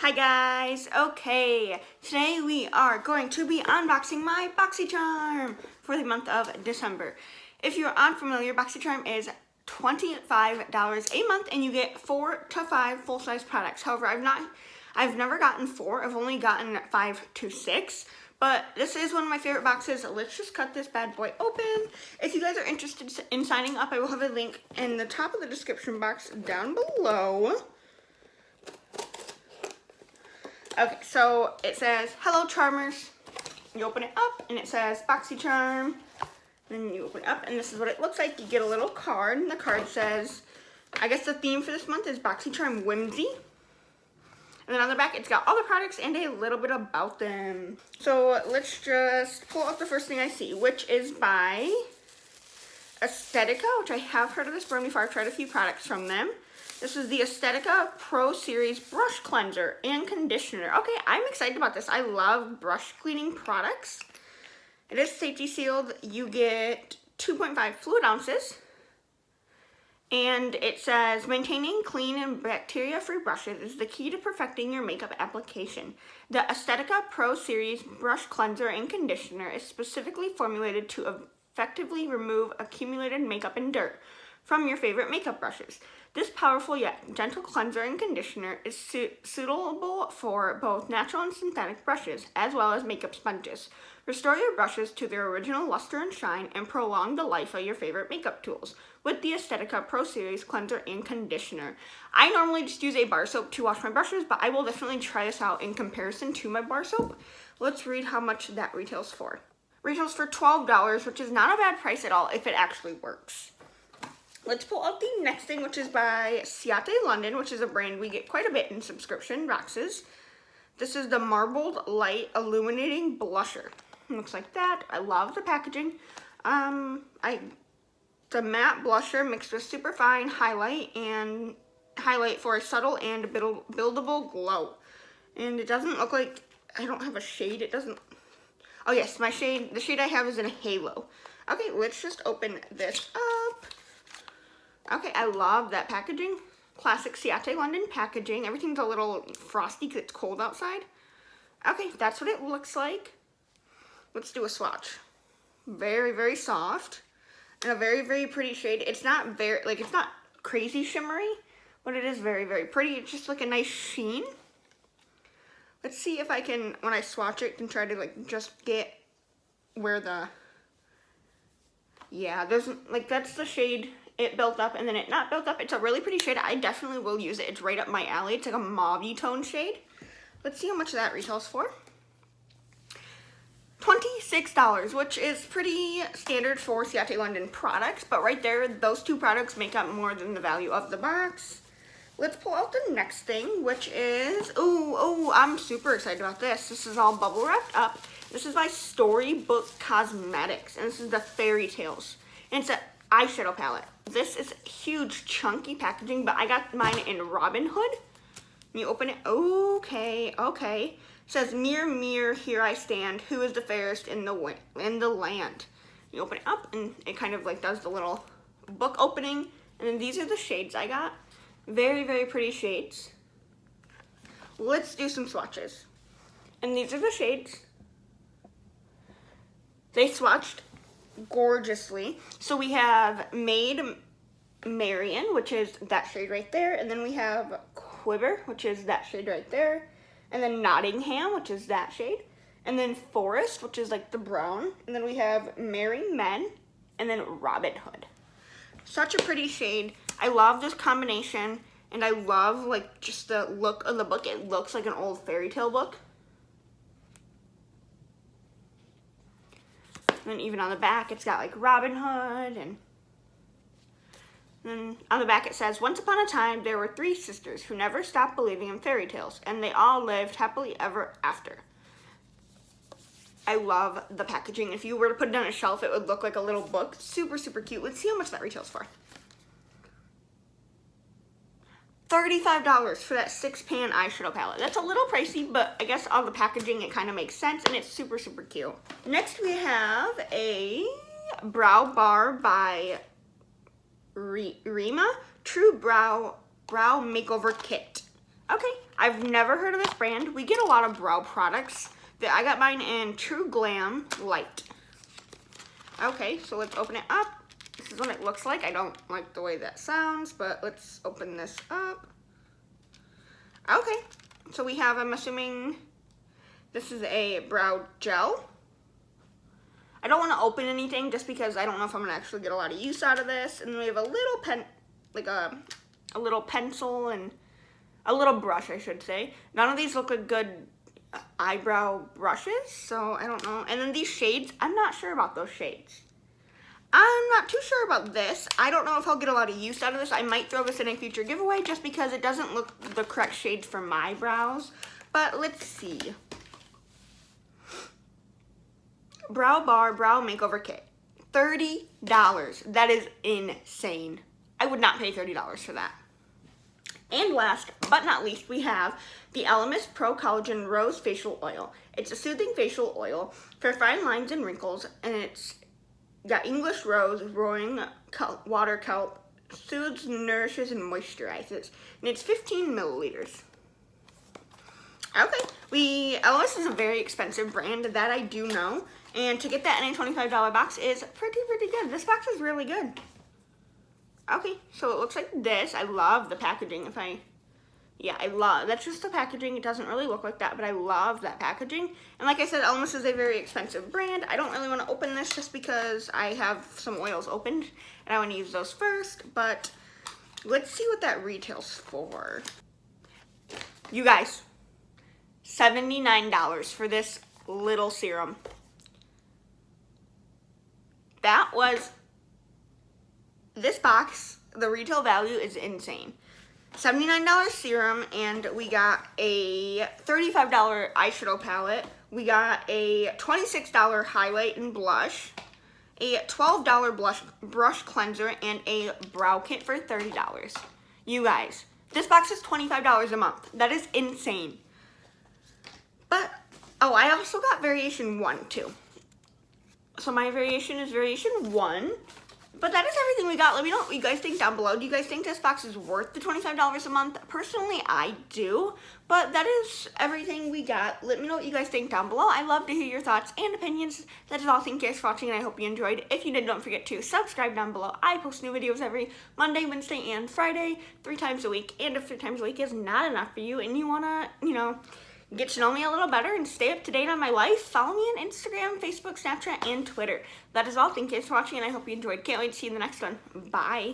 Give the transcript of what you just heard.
Hi guys, okay, today we are going to be unboxing my Boxycharm for the month of December. If you're unfamiliar, Boxycharm is $25 a month and you get 4 to 5 full-size products. However, I've never gotten 4, I've only gotten 5 to 6. But this is one of my favorite boxes. Let's just cut this bad boy open. If you guys are interested in signing up, I will have a link in the top of the description box down below. Okay, so it says, "Hello Charmers." You open it up and it says Boxycharm. Then you open it up and this is what it looks like. You get a little card and the card says, I guess the theme for this month is Boxycharm Whimsy. And then on the back, it's got all the products and a little bit about them. So let's just pull out the first thing I see, which is by Estetica, which I have heard of this brand before. I've tried a few products from them. This is the Estetica Pro Series Brush Cleanser and Conditioner. Okay, I'm excited about this. I love brush cleaning products. It is safety sealed. You get 2.5 fluid ounces. And it says, maintaining clean and bacteria-free brushes is the key to perfecting your makeup application. The Estetica Pro Series Brush Cleanser and Conditioner is specifically formulated to effectively remove accumulated makeup and dirt from your favorite makeup brushes. This powerful yet gentle cleanser and conditioner is suitable for both natural and synthetic brushes, as well as makeup sponges. Restore your brushes to their original luster and shine and prolong the life of your favorite makeup tools with the Estetica Pro Series Cleanser and Conditioner. I normally just use a bar soap to wash my brushes, but I will definitely try this out in comparison to my bar soap. Let's read how much that retails for. Retails for $12, which is not a bad price at all if it actually works. Let's pull out the next thing, which is by Ciate London, which is a brand we get quite a bit in subscription boxes. This is the Marbled Light Illuminating Blusher. It looks like that. I love the packaging. The matte blusher mixed with superfine highlight for a subtle and buildable glow. And it doesn't look like, I don't have a shade. It doesn't, oh yes, the shade I have is in a halo. Okay, let's just open this up. Okay, I love that packaging. Classic Ciate London packaging. Everything's a little frosty because it's cold outside. Okay, that's what it looks like. Let's do a swatch. Very, very soft. And a very, very pretty shade. It's not it's not crazy shimmery, but it is very, very pretty. It's just like a nice sheen. Let's see if I can, when I swatch it, can try to just get where the, yeah, there's, that's the shade. It built up and then it not built up. It's a really pretty shade. I definitely will use it. It's right up my alley. It's like a mauve-y tone shade. Let's see how much that retails for. $26, which is pretty standard for Ciate London products. But right there, those two products make up more than the value of the box. Let's pull out the next thing, which is, I'm super excited about this. This is all bubble wrapped up. This is by Storybook Cosmetics, and this is the Fairy Tales. And it's an eyeshadow palette. This is huge, chunky packaging, but I got mine in Robin Hood. You open it, okay. It says, "Mirror, mirror, here I stand. Who is the fairest in the land?" You open it up, and it kind of does the little book opening. And then these are the shades I got. Very, very pretty shades. Let's do some swatches. And these are the shades. They swatched gorgeously. So we have Maid Marian, which is that shade right there, and then we have Quiver, which is that shade right there, and then Nottingham, which is that shade, and then Forest, which is the brown, and then we have Merry Men, and then Robin Hood. Such a pretty shade. I love this combination, and I love just the look of the book. It looks like an old fairy tale book. And then even on the back, it's got Robin Hood, and then on the back it says, "Once upon a time, there were 3 sisters who never stopped believing in fairy tales, and they all lived happily ever after." I love the packaging. If you were to put it on a shelf, it would look like a little book. Super, super cute. Let's see how much that retails for. $35 for that 6-pan eyeshadow palette. That's a little pricey, but I guess all the packaging, it kind of makes sense, and it's super, super cute. Next, we have a brow bar by Rima True Brow Makeover Kit. Okay, I've never heard of this brand. We get a lot of brow products. I got mine in True Glam Light. Okay, so let's open it up. This is what it looks like. I don't like the way that sounds, but let's open this up. Okay, so we have, I'm assuming this is a brow gel. I don't want to open anything just because I don't know if I'm going to actually get a lot of use out of this. And we have a little pen, like a little pencil and a little brush, I should say. None of these look like good eyebrow brushes, so I don't know. And then these shades, I'm not sure about those shades. I'm not too sure about this. I don't know if I'll get a lot of use out of this. I might throw this in a future giveaway just because it doesn't look the correct shades for my brows. But let's see. Brow Bar Brow Makeover Kit. $30. That is insane. I would not pay $30 for that. And last but not least, we have the Elemis Pro Collagen Rose Facial Oil. It's a soothing facial oil for fine lines and wrinkles, and it's got English rose, roaring water kelp, soothes, nourishes, and moisturizes. And it's 15 milliliters. Okay, Elemis is a very expensive brand, that I do know. And to get that in a $25 box is pretty good. This box is really good. Okay, so it looks like this. I love the packaging. That's just the packaging. It doesn't really look like that, but I love that packaging. And like I said, Elemis is a very expensive brand. I don't really want to open this just because I have some oils opened, and I want to use those first, but let's see what that retails for. You guys, $79 for this little serum. That was... This box, the retail value is insane. $79 serum, and we got a $35 eyeshadow palette. We got a $26 highlight and blush, a $12 brush cleanser, and a brow kit for $30. You guys, this box is $25 a month. That is insane. But, oh, I also got variation 1 too. So my variation is variation 1. But that is everything we got. Let me know what you guys think down below. Do you guys think this box is worth the $25 a month? Personally, I do. But that is everything we got. Let me know what you guys think down below. I love to hear your thoughts and opinions. That is all. Thank you guys for watching, and I hope you enjoyed. If you did, don't forget to subscribe down below. I post new videos every Monday, Wednesday, and Friday, 3 times a week. And if 3 times a week is not enough for you, and you want to, get to know me a little better and stay up to date on my life, follow me on Instagram, Facebook, Snapchat, and Twitter. That is all. Thank you guys for watching, and I hope you enjoyed. Can't wait to see you in the next one. Bye.